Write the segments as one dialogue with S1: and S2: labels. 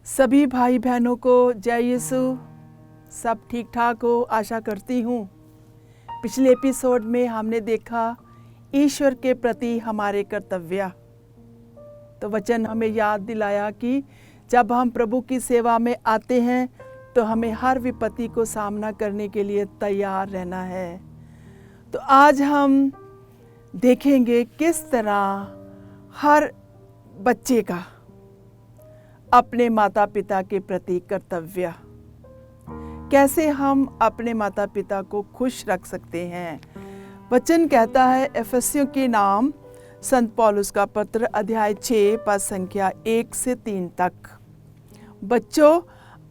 S1: सभी भाई बहनों को जय यीशु। सब ठीक ठाक हो आशा करती हूँ। पिछले एपिसोड में हमने देखा ईश्वर के प्रति हमारे कर्तव्य। तो वचन हमें याद दिलाया कि जब हम प्रभु की सेवा में आते हैं तो हमें हर विपत्ति को सामना करने के लिए तैयार रहना है। तो आज हम देखेंगे किस तरह हर बच्चे का अपने माता पिता के प्रति कर्तव्य, कैसे हम अपने माता पिता को खुश रख सकते हैं। वचन कहता है एफेसियों के नाम संत पौलुस का पत्र अध्याय 6 पद संख्या 1 से 3 तक, बच्चों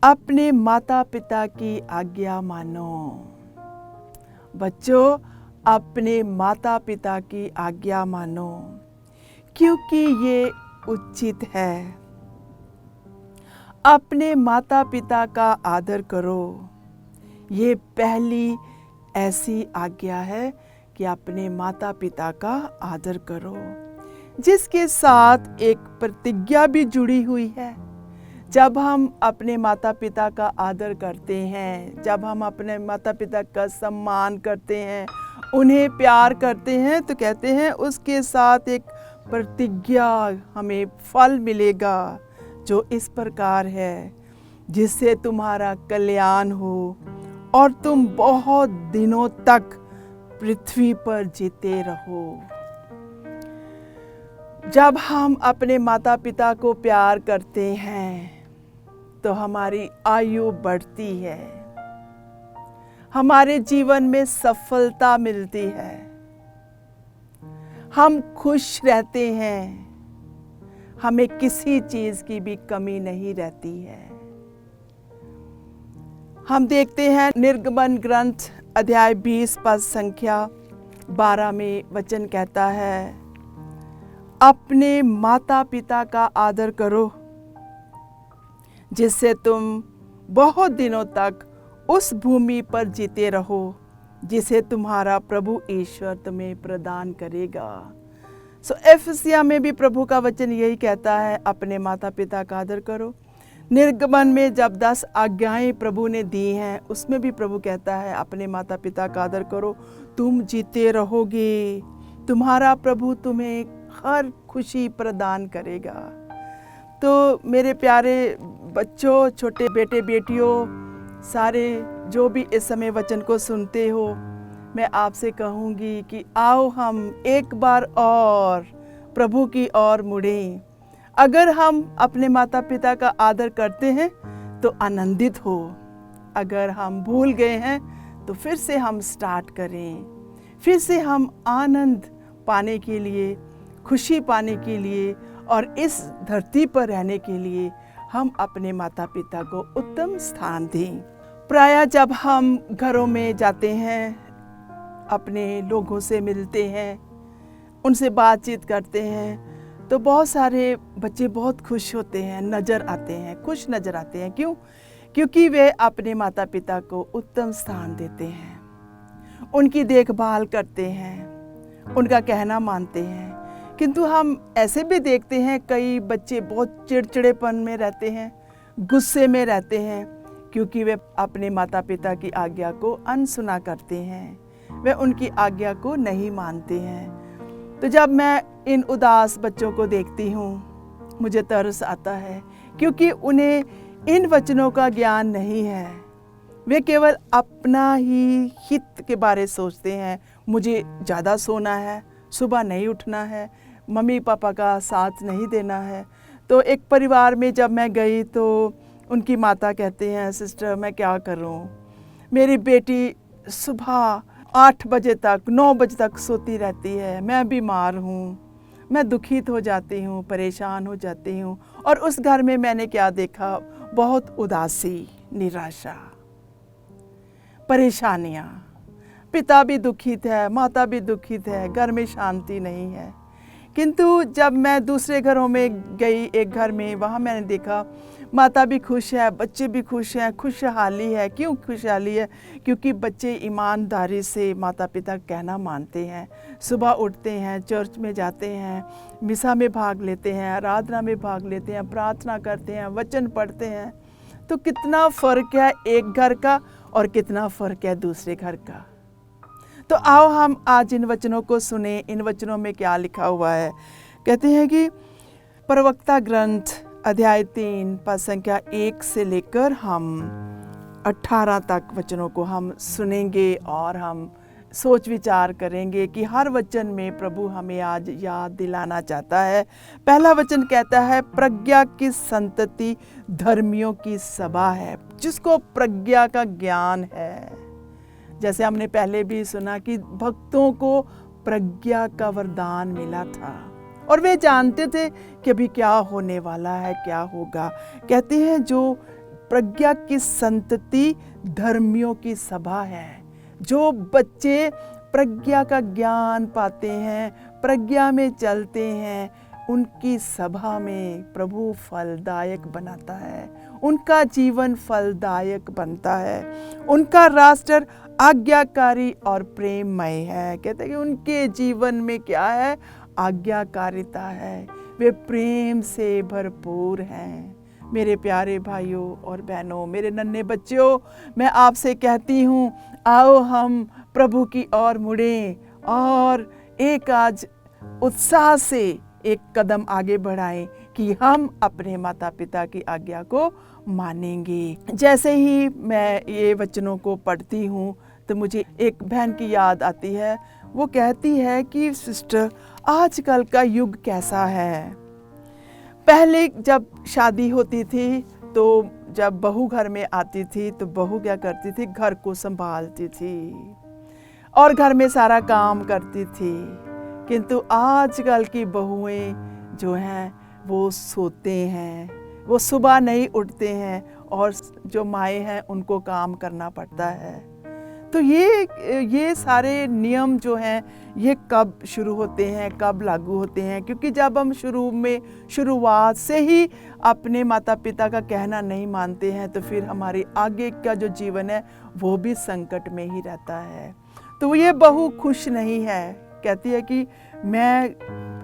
S1: अपने माता पिता की आज्ञा मानो। बच्चों अपने माता पिता की आज्ञा मानो, क्योंकि ये उचित है। अपने माता पिता का आदर करो। ये पहली ऐसी आज्ञा है कि अपने माता पिता का आदर करो, जिसके साथ एक प्रतिज्ञा भी जुड़ी हुई है। जब हम अपने माता पिता का आदर करते हैं, जब हम अपने माता पिता का सम्मान करते हैं, उन्हें प्यार करते हैं, तो कहते हैं उसके साथ एक प्रतिज्ञा हमें फल मिलेगा जो इस प्रकार है, जिससे तुम्हारा कल्याण हो और तुम बहुत दिनों तक पृथ्वी पर जीते रहो। जब हम अपने माता पिता को प्यार करते हैं तो हमारी आयु बढ़ती है, हमारे जीवन में सफलता मिलती है, हम खुश रहते हैं, हमें किसी चीज की भी कमी नहीं रहती है। हम देखते हैं निर्गमन ग्रंथ अध्याय 20 पद संख्या 12 में वचन कहता है, अपने माता पिता का आदर करो, जिससे तुम बहुत दिनों तक उस भूमि पर जीते रहो जिसे तुम्हारा प्रभु ईश्वर तुम्हें प्रदान करेगा। एफेसिया में भी प्रभु का वचन यही कहता है, अपने माता पिता का आदर करो। निर्गमन में जब 10 आज्ञाएं प्रभु ने दी हैं, उसमें भी प्रभु कहता है अपने माता पिता का आदर करो, तुम जीते रहोगे, तुम्हारा प्रभु तुम्हें हर खुशी प्रदान करेगा। तो मेरे प्यारे बच्चों, छोटे बेटे बेटियों, सारे जो भी इस समय वचन को सुनते हो, मैं आपसे कहूँगी कि आओ हम एक बार और प्रभु की ओर मुड़ें। अगर हम अपने माता पिता का आदर करते हैं तो आनंदित हो, अगर हम भूल गए हैं तो फिर से हम स्टार्ट करें, फिर से हम आनंद पाने के लिए, खुशी पाने के लिए और इस धरती पर रहने के लिए हम अपने माता पिता को उत्तम स्थान दें। प्रायः जब हम घरों में जाते हैं, अपने लोगों से मिलते हैं, उनसे बातचीत करते हैं, तो बहुत सारे बच्चे बहुत खुश होते हैं, नज़र आते हैं, खुश नज़र आते हैं। क्यों? क्योंकि वे अपने माता पिता को उत्तम स्थान देते हैं, उनकी देखभाल करते हैं, उनका कहना मानते हैं। किंतु हम ऐसे भी देखते हैं कई बच्चे बहुत चिड़चिड़ेपन में रहते हैं, गुस्से में रहते हैं, क्योंकि वे अपने माता पिता की आज्ञा को अनसुना करते हैं, वे उनकी आज्ञा को नहीं मानते हैं। तो जब मैं इन उदास बच्चों को देखती हूँ, मुझे तरस आता है, क्योंकि उन्हें इन वचनों का ज्ञान नहीं है। वे केवल अपना ही हित के बारे सोचते हैं, मुझे ज़्यादा सोना है, सुबह नहीं उठना है, मम्मी पापा का साथ नहीं देना है। तो एक परिवार में जब मैं गई तो उनकी माता कहते हैं, सिस्टर मैं क्या करूँ, मेरी बेटी सुबह 8 बजे तक 9 बजे तक सोती रहती है, मैं बीमार हूँ, मैं दुखित हो जाती हूँ, परेशान हो जाती हूँ। और उस घर में मैंने क्या देखा, बहुत उदासी, निराशा, परेशानियाँ। पिता भी दुखित है, माता भी दुखित है, घर में शांति नहीं है। किंतु जब मैं दूसरे घरों में गई, एक घर में, वहाँ मैंने देखा माता भी खुश है, बच्चे भी खुश हैं, खुशहाली है। क्यों खुशहाली है? क्योंकि बच्चे ईमानदारी से माता पिता का कहना मानते हैं, सुबह उठते हैं, चर्च में जाते हैं, मिसा में भाग लेते हैं, आराधना में भाग लेते हैं, प्रार्थना करते हैं, वचन पढ़ते हैं। तो कितना फ़र्क है एक घर का और कितना फ़र्क है दूसरे घर का। तो आओ हम आज इन वचनों को सुने। इन वचनों में क्या लिखा हुआ है? कहते हैं कि प्रवक्ता ग्रंथ अध्याय 3 पद संख्या 1 से लेकर हम 18 तक वचनों को हम सुनेंगे और हम सोच विचार करेंगे कि हर वचन में प्रभु हमें आज याद दिलाना चाहता है। पहला वचन कहता है, प्रज्ञा की संतति धर्मियों की सभा है। जिसको प्रज्ञा का ज्ञान है, जैसे हमने पहले भी सुना कि भक्तों को प्रज्ञा का वरदान मिला था और वे जानते थे कि अभी क्या होने वाला है, क्या होगा। कहते हैं जो प्रज्ञा की संतति धर्मियों की सभा है। जो बच्चे प्रज्ञा का ज्ञान पाते हैं, प्रज्ञा में चलते हैं, उनकी सभा में प्रभु फलदायक बनाता है, उनका जीवन फलदायक बनता है, उनका राष्ट्र आज्ञाकारी और प्रेममय है। कहते हैं कि उनके जीवन में क्या है? आज्ञाकारिता है, वे प्रेम से भरपूर हैं। मेरे प्यारे भाइयों और बहनों, मेरे नन्हे बच्चों, मैं आपसे कहती हूँ, आओ हम प्रभु की ओर मुड़ें और एक आज उत्साह से एक कदम आगे बढ़ाएं कि हम अपने माता पिता की आज्ञा को मानेंगे। जैसे ही मैं ये वचनों को पढ़ती हूँ तो मुझे एक बहन की याद आती है। वो कहती है कि सिस्टर, आजकल का युग कैसा है। पहले जब शादी होती थी तो जब बहू घर में आती थी तो बहू क्या करती थी? घर को संभालती थी और घर में सारा काम करती थी। किंतु आजकल की बहुएं जो हैं वो सोते हैं, वो सुबह नहीं उठते हैं और जो माएँ हैं उनको काम करना पड़ता है। तो ये सारे नियम जो हैं ये कब शुरू होते हैं, कब लागू होते हैं? क्योंकि जब हम शुरुआत से ही अपने माता पिता का कहना नहीं मानते हैं तो फिर हमारी आगे का जो जीवन है वो भी संकट में ही रहता है। तो ये बहू खुश नहीं है, कहती है कि मैं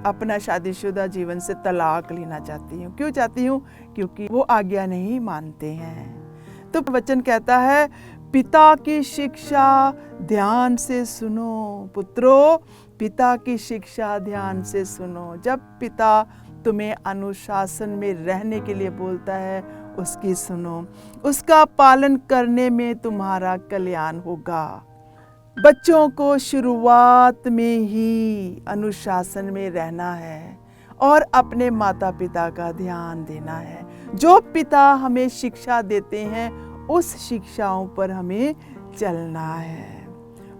S1: अपना शादीशुदा जीवन से तलाक लेना चाहती हूँ। क्यों चाहती हूँ? क्योंकि वो आज्ञा नहीं मानते हैं। तो वचन कहता है, पिता की शिक्षा ध्यान से सुनो पुत्रों, पिता की शिक्षा ध्यान से सुनो। जब पिता तुम्हें अनुशासन में रहने के लिए बोलता है उसकी सुनो, उसका पालन करने में तुम्हारा कल्याण होगा। बच्चों को शुरुआत में ही अनुशासन में रहना है और अपने माता पिता का ध्यान देना है। जो पिता हमें शिक्षा देते हैं उस शिक्षाओं पर हमें चलना है।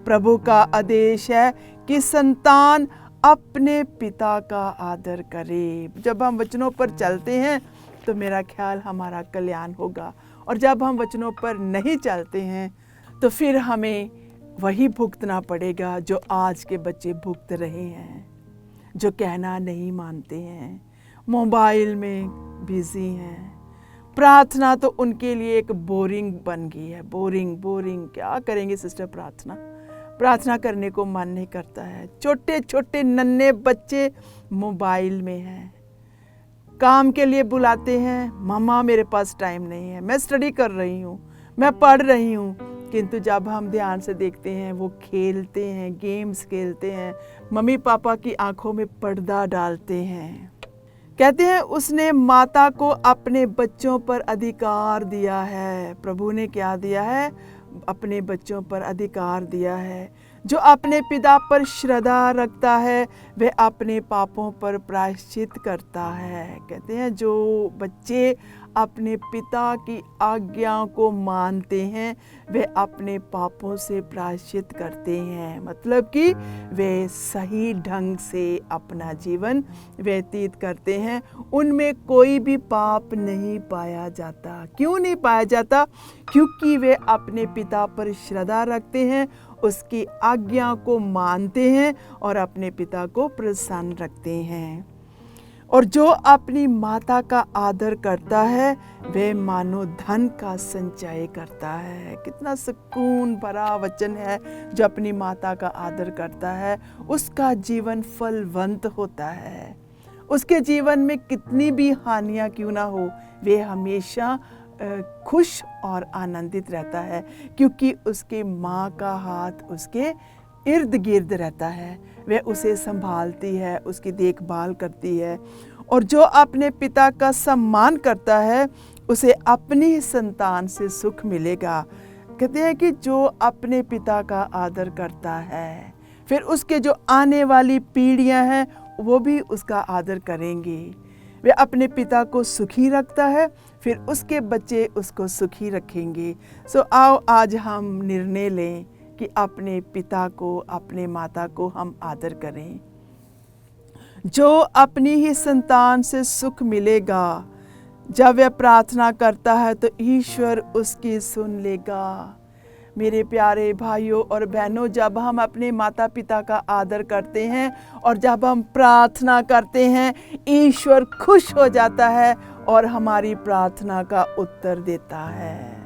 S1: प्रभु का आदेश है कि संतान अपने पिता का आदर करे। जब हम वचनों पर चलते हैं तो मेरा ख्याल हमारा कल्याण होगा, और जब हम वचनों पर नहीं चलते हैं तो फिर हमें वही भुगतना पड़ेगा जो आज के बच्चे भुगत रहे हैं, जो कहना नहीं मानते हैं, मोबाइल में बिजी हैं। प्रार्थना तो उनके लिए एक बोरिंग बन गई है। बोरिंग क्या करेंगे सिस्टर? प्रार्थना करने को मन नहीं करता है। छोटे छोटे नन्हे बच्चे मोबाइल में हैं, काम के लिए बुलाते हैं, मम्मा मेरे पास टाइम नहीं है, मैं स्टडी कर रही हूँ, मैं पढ़ रही हूँ। किंतु जब हम ध्यान से देखते हैं वो खेलते हैं, गेम्स खेलते हैं, मम्मी पापा की आंखों में पर्दा डालते हैं। कहते हैं उसने माता को अपने बच्चों पर अधिकार दिया है। प्रभु ने क्या दिया है? अपने बच्चों पर अधिकार दिया है। जो अपने पिता पर श्रद्धा रखता है वह अपने पापों पर प्रायश्चित करता है। कहते हैं जो बच्चे अपने पिता की आज्ञाओं को मानते हैं वे अपने पापों से प्रायश्चित करते हैं। मतलब कि वे सही ढंग से अपना जीवन व्यतीत करते हैं, उनमें कोई भी पाप नहीं पाया जाता। क्यों नहीं पाया जाता? क्योंकि वे अपने पिता पर श्रद्धा रखते हैं, उसकी आज्ञा को मानते हैं और अपने पिता को प्रसन्न रखते हैं। और जो अपनी माता का आदर करता है वह मानो धन का संचय करता है। कितना सुकून भरा वचन है। जो अपनी माता का आदर करता है उसका जीवन फलवंत होता है। उसके जीवन में कितनी भी हानियां क्यों ना हो, वे हमेशा खुश और आनंदित रहता है, क्योंकि उसके माँ का हाथ उसके इर्द गिर्द रहता है। वह उसे संभालती है, उसकी देखभाल करती है। और जो अपने पिता का सम्मान करता है उसे अपनी ही संतान से सुख मिलेगा। कहते हैं कि जो अपने पिता का आदर करता है फिर उसके जो आने वाली पीढ़ियां हैं वो भी उसका आदर करेंगे। वे अपने पिता को सुखी रखता है फिर उसके बच्चे उसको सुखी रखेंगे। सो आओ आज हम निर्णय लें कि अपने पिता को, अपने माता को हम आदर करें। जो अपनी ही संतान से सुख मिलेगा, जब वह प्रार्थना करता है तो ईश्वर उसकी सुन लेगा। मेरे प्यारे भाइयों और बहनों, जब हम अपने माता पिता का आदर करते हैं और जब हम प्रार्थना करते हैं, ईश्वर खुश हो जाता है और हमारी प्रार्थना का उत्तर देता है।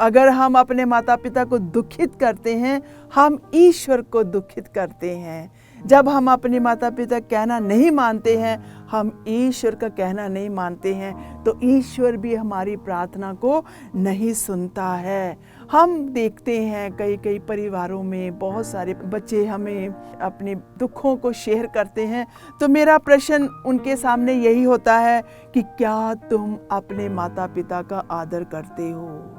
S1: अगर हम अपने माता पिता को दुखित करते हैं, हम ईश्वर को दुखित करते हैं। जब हम अपने माता पिता कहना नहीं मानते हैं, हम ईश्वर का कहना नहीं मानते हैं, तो ईश्वर भी हमारी प्रार्थना को नहीं सुनता है। हम देखते हैं कई परिवारों में बहुत सारे बच्चे हमें अपने दुखों को शेयर करते हैं, तो मेरा प्रश्न उनके सामने यही होता है कि क्या तुम अपने माता पिता का आदर करते हो?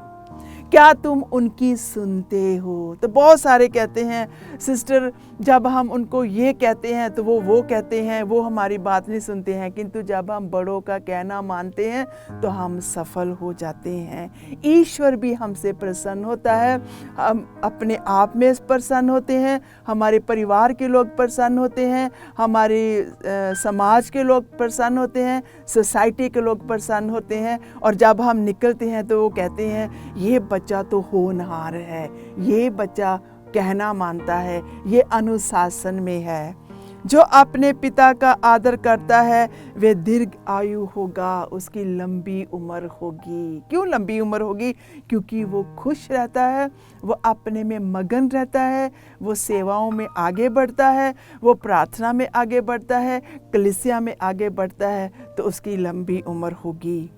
S1: क्या तुम उनकी सुनते हो? तो बहुत सारे कहते हैं सिस्टर, जब हम उनको ये कहते हैं तो वो कहते हैं, वो हमारी बात नहीं सुनते हैं। किंतु जब हम बड़ों का कहना मानते हैं तो हम सफल हो जाते हैं। ईश्वर भी हमसे प्रसन्न होता है, हम अपने आप में प्रसन्न होते हैं, हमारे परिवार के लोग प्रसन्न होते हैं, हमारे समाज के लोग प्रसन्न होते हैं, सोसाइटी के लोग प्रसन्न होते हैं। और जब हम निकलते हैं तो वो कहते हैं ये बच्चा तो होनहार है, ये बच्चा कहना मानता है, ये अनुशासन में है। जो अपने पिता का आदर करता है वह दीर्घ आयु होगा, उसकी लंबी उम्र होगी। क्यों लंबी उम्र होगी? क्योंकि वो खुश रहता है, वो अपने में मगन रहता है, वो सेवाओं में आगे बढ़ता है, वो प्रार्थना में आगे बढ़ता है, कलीसिया में आगे बढ़ता है, तो उसकी लंबी उम्र होगी।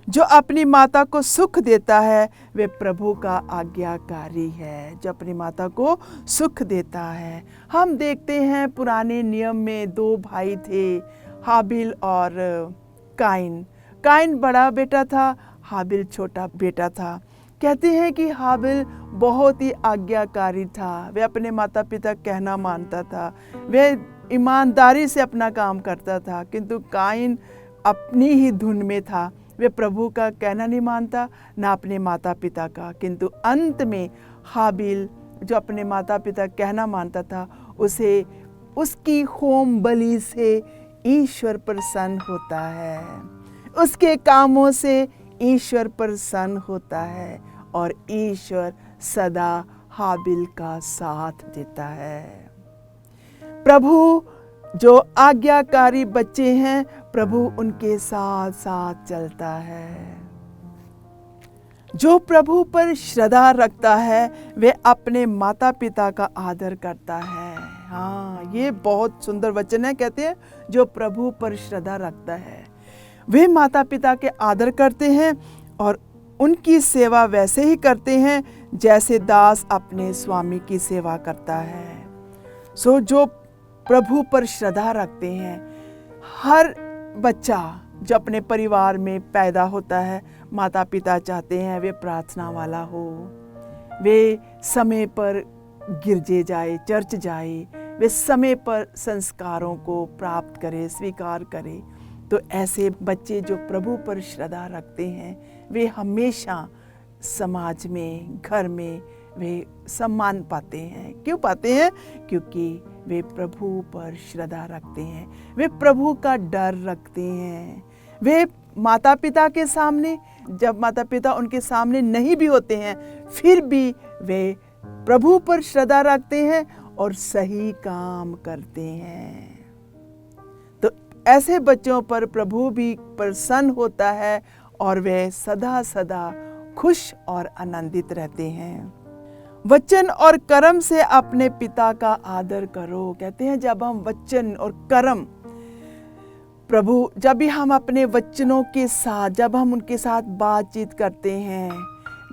S1: जो अपनी माता को सुख देता है वे प्रभु का आज्ञाकारी है। जो अपनी माता को सुख देता है। हम देखते हैं पुराने नियम में दो भाई थे, हाबिल और काइन। काइन बड़ा बेटा था, हाबिल छोटा बेटा था। कहते हैं कि हाबिल बहुत ही आज्ञाकारी था, वह अपने माता पिता कहना मानता था, वह ईमानदारी से अपना काम करता था। किंतु काइन अपनी ही धुन में था, वे प्रभु का कहना नहीं मानता, ना अपने माता पिता का। किंतु अंत में हाबिल जो अपने माता पिता कहना मानता था, उसे उसकी होम बलि से ईश्वर प्रसन्न होता है, उसके कामों से ईश्वर प्रसन्न होता है और ईश्वर सदा हाबिल का साथ देता है। प्रभु जो आज्ञाकारी बच्चे हैं, प्रभु उनके साथ साथ चलता है। जो प्रभु पर श्रद्धा रखता है वे अपने माता पिता का आदर करता है। हाँ, ये बहुत सुंदर वचन है। कहते हैं जो प्रभु पर श्रद्धा रखता है वे माता पिता के आदर करते हैं और उनकी सेवा वैसे ही करते हैं जैसे दास अपने स्वामी की सेवा करता है। सो जो प्रभु पर श्रद्धा रखते हैं, हर बच्चा जो अपने परिवार में पैदा होता है, माता पिता चाहते हैं वे प्रार्थना वाला हो, वे समय पर गिरजे जाए, चर्च जाए, वे समय पर संस्कारों को प्राप्त करे, स्वीकार करे। तो ऐसे बच्चे जो प्रभु पर श्रद्धा रखते हैं वे हमेशा समाज में, घर में वे सम्मान पाते हैं। क्यों पाते हैं? क्योंकि वे प्रभु पर श्रद्धा रखते हैं, वे प्रभु का डर रखते हैं। वे माता पिता के सामने, जब माता पिता उनके सामने नहीं भी होते हैं, फिर भी वे प्रभु पर श्रद्धा रखते हैं और सही काम करते हैं। तो ऐसे बच्चों पर प्रभु भी प्रसन्न होता है और वे सदा सदा खुश और आनंदित रहते हैं। वचन और कर्म से अपने पिता का आदर करो। कहते हैं जब हम वचन और कर्म, प्रभु जब भी हम अपने वचनों के साथ, जब हम उनके साथ बातचीत करते हैं,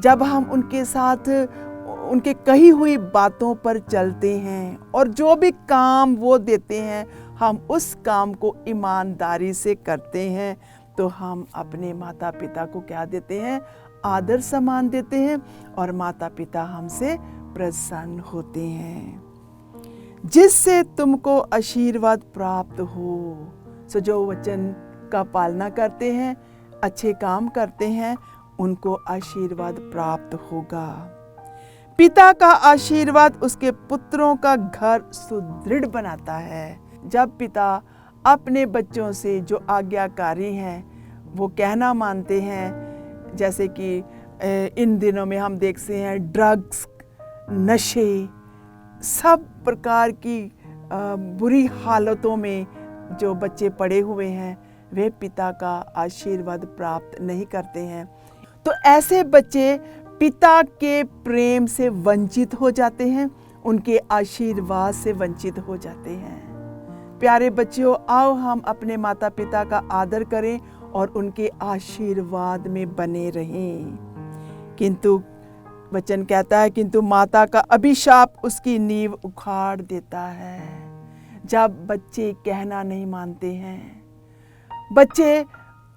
S1: जब हम उनके साथ उनके कही हुई बातों पर चलते हैं और जो भी काम वो देते हैं हम उस काम को ईमानदारी से करते हैं, तो हम अपने माता पिता को क्या देते हैं? आदर सम्मान देते हैं और माता पिता हमसे प्रसन्न होते हैं, जिससे तुमको आशीर्वाद प्राप्त हो। सो जो वचन का पालना करते हैं, अच्छे काम करते हैं, उनको आशीर्वाद प्राप्त होगा। पिता का आशीर्वाद उसके पुत्रों का घर सुदृढ़ बनाता है। जब पिता अपने बच्चों से जो आज्ञाकारी हैं वो कहना मानते हैं, जैसे कि इन दिनों में हम देखते हैं ड्रग्स, नशे, सब प्रकार की बुरी हालतों में जो बच्चे पड़े हुए हैं, वे पिता का आशीर्वाद प्राप्त नहीं करते हैं। तो ऐसे बच्चे पिता के प्रेम से वंचित हो जाते हैं, उनके आशीर्वाद से वंचित हो जाते हैं। प्यारे बच्चों, आओ हम अपने माता पिता का आदर करें और उनके आशीर्वाद में बने रहें। किंतु वचन कहता है, किंतु माता का अभिशाप उसकी नींव उखाड़ देता है। जब बच्चे कहना नहीं मानते हैं, बच्चे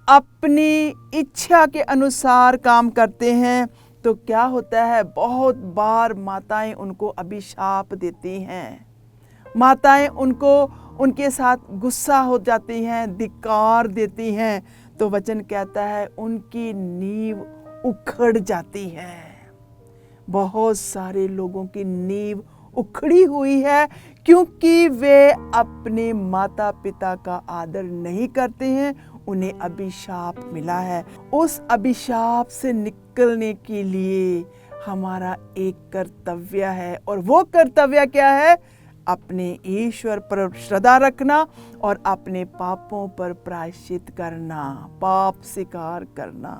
S1: अपनी इच्छा के अनुसार काम करते हैं, तो क्या होता है? बहुत बार माताएं उनको अभिशाप देती हैं, माताएं उनके साथ गुस्सा हो जाती हैं, धिक्कार देती हैं। तो वचन कहता है उनकी नींव उखड़ जाती है। बहुत सारे लोगों की नींव उखड़ी हुई है क्योंकि वे अपने माता पिता का आदर नहीं करते हैं, उन्हें अभिशाप मिला है। उस अभिशाप से निकलने के लिए हमारा एक कर्तव्य है, और वो कर्तव्य क्या है? अपने ईश्वर पर श्रद्धा रखना और अपने पापों पर प्रायश्चित करना, पाप स्वीकार करना।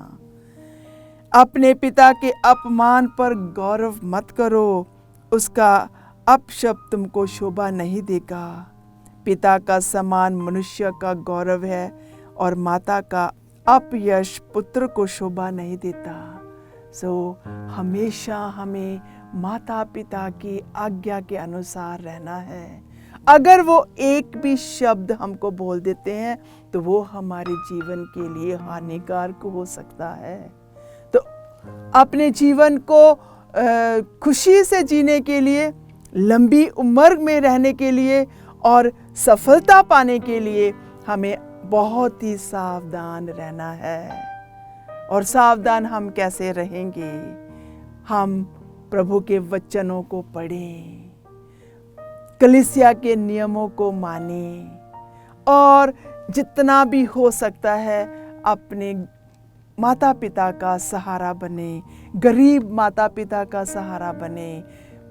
S1: अपने पिता के अपमान पर गौरव मत करो, उसका अपशब्द तुमको शोभा नहीं देगा। पिता का सम्मान मनुष्य का गौरव है और माता का अपयश पुत्र को शोभा नहीं देता। हमेशा हमें माता पिता की आज्ञा के अनुसार रहना है। अगर वो एक भी शब्द हमको बोल देते हैं तो वो हमारे जीवन के लिए हानिकारक हो सकता है। तो अपने जीवन को खुशी से जीने के लिए, लंबी उम्र में रहने के लिए और सफलता पाने के लिए हमें बहुत ही सावधान रहना है। और सावधान हम कैसे रहेंगे? हम प्रभु के वचनों को पढ़ें, कलीसिया के नियमों को मानें और जितना भी हो सकता है अपने माता पिता का सहारा बने, गरीब माता पिता का सहारा बने,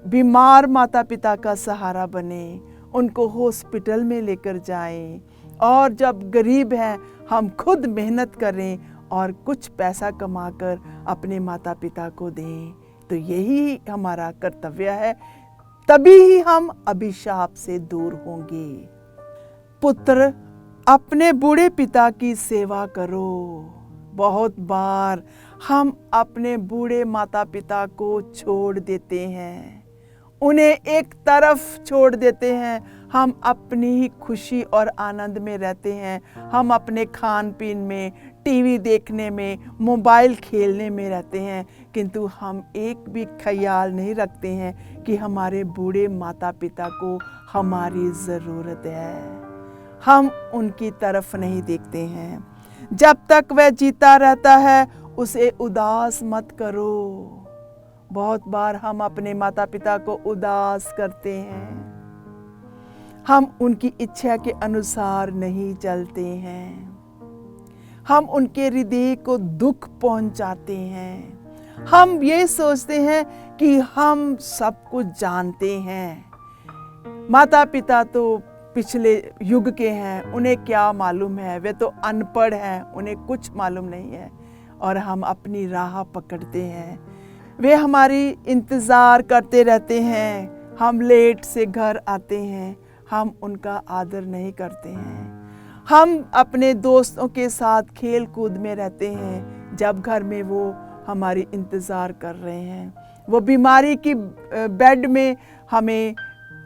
S1: बीमार माता पिता का सहारा बने, उनको हॉस्पिटल में लेकर जाएं। और जब गरीब हैं हम खुद मेहनत करें और कुछ पैसा कमाकर अपने माता पिता को दें। तो यही हमारा कर्तव्य है, तभी ही हम अभिशाप से दूर होंगे। पुत्र, अपने बूढ़े पिता की सेवा करो। बहुत बार हम अपने बूढ़े माता पिता को छोड़ देते हैं, उन्हें एक तरफ छोड़ देते हैं। हम अपनी ही खुशी और आनंद में रहते हैं, हम अपने खान पीन में, टीवी देखने में, मोबाइल खेलने में रहते हैं, किंतु हम एक भी ख्याल नहीं रखते हैं कि हमारे बूढ़े माता पिता को हमारी ज़रूरत है। हम उनकी तरफ नहीं देखते हैं। जब तक वह जीता रहता है उसे उदास मत करो। बहुत बार हम अपने माता पिता को उदास करते हैं, हम उनकी इच्छा के अनुसार नहीं चलते हैं, हम उनके हृदय को दुख पहुंचाते हैं। हम ये सोचते हैं कि हम सब कुछ जानते हैं। माता पिता तो पिछले युग के हैं, उन्हें क्या मालूम है, वे तो अनपढ़ हैं, उन्हें कुछ मालूम नहीं है। और हम अपनी राह पकड़ते हैं, वे हमारी इंतज़ार करते रहते हैं, हम लेट से घर आते हैं, हम उनका आदर नहीं करते हैं। हम अपने दोस्तों के साथ खेल कूद में रहते हैं, जब घर में वो हमारी इंतज़ार कर रहे हैं। वो बीमारी की बेड में हमें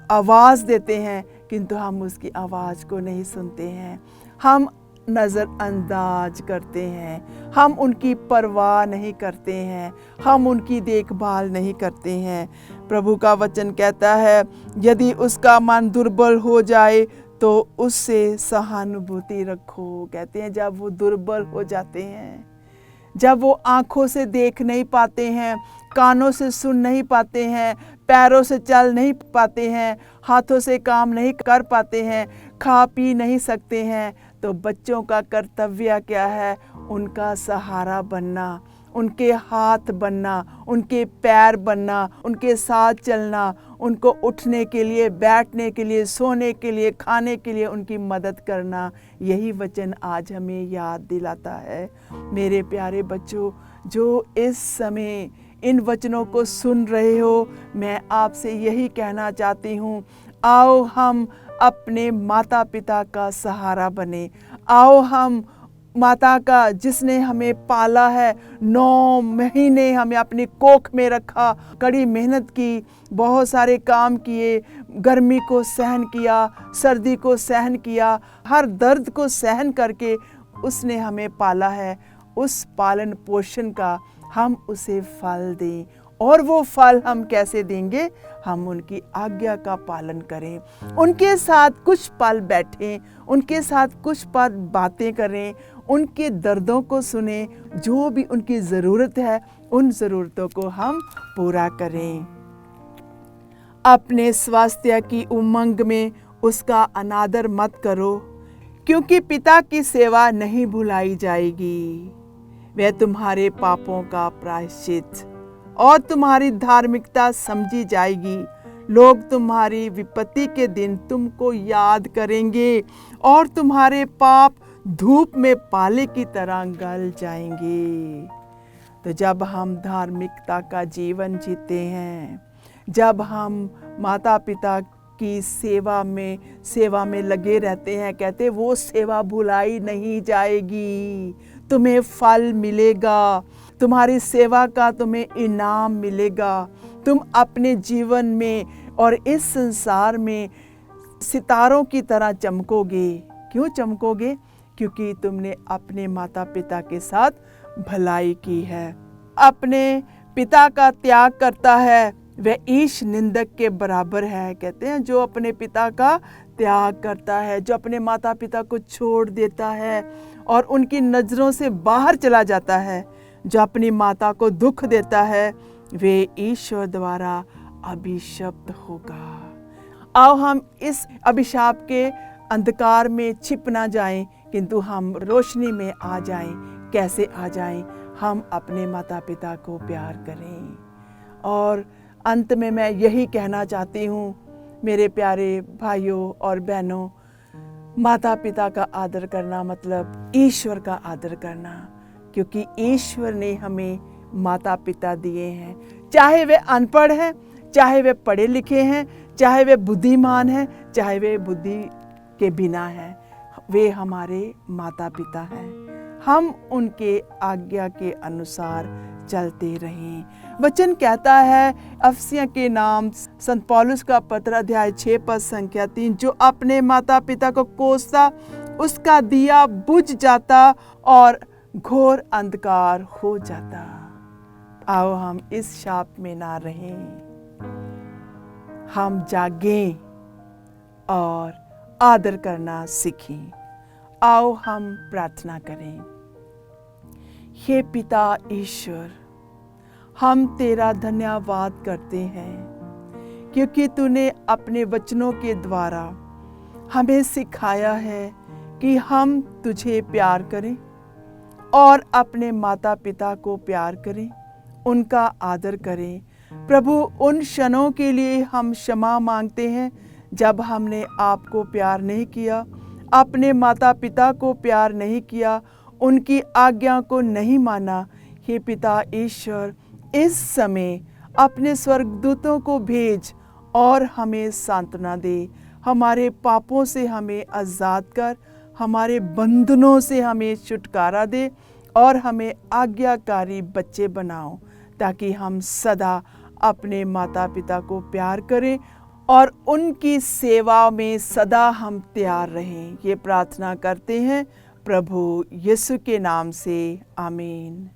S1: आवाज़ देते हैं, किंतु हम उसकी आवाज़ को नहीं सुनते हैं। हम नज़रअंदाज करते हैं, हम उनकी परवाह नहीं करते हैं, हम उनकी देखभाल नहीं करते हैं। प्रभु का वचन कहता है, यदि उसका मन दुर्बल हो जाए तो उससे सहानुभूति रखो। कहते हैं जब वो दुर्बल हो जाते हैं, जब वो आँखों से देख नहीं पाते हैं, कानों से सुन नहीं पाते हैं, पैरों से चल नहीं पाते हैं, हाथों से काम नहीं कर पाते हैं, खा पी नहीं सकते हैं, तो बच्चों का कर्तव्य क्या है? उनका सहारा बनना, उनके हाथ बनना, उनके पैर बनना, उनके साथ चलना, उनको उठने के लिए, बैठने के लिए, सोने के लिए, खाने के लिए उनकी मदद करना। यही वचन आज हमें याद दिलाता है। मेरे प्यारे बच्चों, जो इस समय इन वचनों को सुन रहे हो, मैं आपसे यही कहना चाहती हूँ, आओ हम अपने माता पिता का सहारा बने। आओ हम माता का, जिसने हमें पाला है, 9 महीने हमें अपनी कोख में रखा, कड़ी मेहनत की, बहुत सारे काम किए, गर्मी को सहन किया, सर्दी को सहन किया, हर दर्द को सहन करके उसने हमें पाला है। उस पालन पोषण का हम उसे फल दें। और वो फल हम कैसे देंगे? हम उनकी आज्ञा का पालन करें, उनके साथ कुछ पल बैठें, उनके साथ कुछ पल बातें करें, उनके दर्दों को सुने, जो भी उनकी ज़रूरत है उन ज़रूरतों को हम पूरा करें। अपने स्वास्थ्य की उमंग में उसका अनादर मत करो, क्योंकि पिता की सेवा नहीं भुलाई जाएगी। वह तुम्हारे पापों का प्रायश्चित और तुम्हारी धार्मिकता समझी जाएगी। लोग तुम्हारी विपत्ति के दिन तुमको याद करेंगे और तुम्हारे पाप धूप में पाले की तरह गल जाएंगे। तो जब हम धार्मिकता का जीवन जीते हैं, जब हम माता पिता की सेवा में लगे रहते हैं, कहते वो सेवा भुलाई नहीं जाएगी, तुम्हें फल मिलेगा, तुम्हारी सेवा का तुम्हें इनाम मिलेगा। तुम अपने जीवन में और इस संसार में सितारों की तरह चमकोगे। क्यों चमकोगे? क्योंकि तुमने अपने माता पिता के साथ भलाई की है। अपने पिता का त्याग करता है वह ईश निंदक के बराबर है। कहते हैं जो अपने पिता का त्याग करता है, जो अपने माता पिता को छोड़ देता है और उनकी नज़रों से बाहर चला जाता है, जो अपनी माता को दुख देता है, वे ईश्वर द्वारा अभिशप्त होगा। आओ हम इस अभिशाप के अंधकार में छिप ना जाएं, किंतु हम रोशनी में आ जाएं। कैसे आ जाएं? हम अपने माता पिता को प्यार करें। और अंत में मैं यही कहना चाहती हूँ, मेरे प्यारे भाइयों और बहनों, माता पिता का आदर करना मतलब ईश्वर का आदर करना, क्योंकि ईश्वर ने हमें माता पिता दिए हैं। चाहे वे अनपढ़ हैं, चाहे वे पढ़े लिखे हैं, चाहे वे बुद्धिमान हैं, चाहे वे बुद्धि के बिना हैं, वे हमारे माता पिता हैं। हम उनके आज्ञा के अनुसार चलते रहें। वचन कहता है अफसियों के नाम संत पौलुस का पत्र अध्याय 6 पद संख्या 3, जो अपने माता पिता को कोसता उसका दिया बुझ जाता और घोर अंधकार हो जाता। आओ हम इस शाप में ना रहें, हम जागें और आदर करना सीखें। आओ हम प्रार्थना करें। हे पिता ईश्वर, हम तेरा धन्यवाद करते हैं, क्योंकि तूने अपने वचनों के द्वारा हमें सिखाया है कि हम तुझे प्यार करें और अपने माता पिता को प्यार करें, उनका आदर करें। प्रभु, उन क्षणों के लिए हम क्षमा मांगते हैं जब हमने आपको प्यार नहीं किया, अपने माता पिता को प्यार नहीं किया, उनकी आज्ञा को नहीं माना, हे पिता ईश्वर, इस समय अपने स्वर्गदूतों को भेज और हमें सांत्वना दे। हमारे पापों से हमें आज़ाद कर, हमारे बंधनों से हमें छुटकारा दे और हमें आज्ञाकारी बच्चे बनाओ, ताकि हम सदा अपने माता पिता को प्यार करें और उनकी सेवा में सदा हम तैयार रहें। ये प्रार्थना करते हैं प्रभु यीशु के नाम से, आमीन।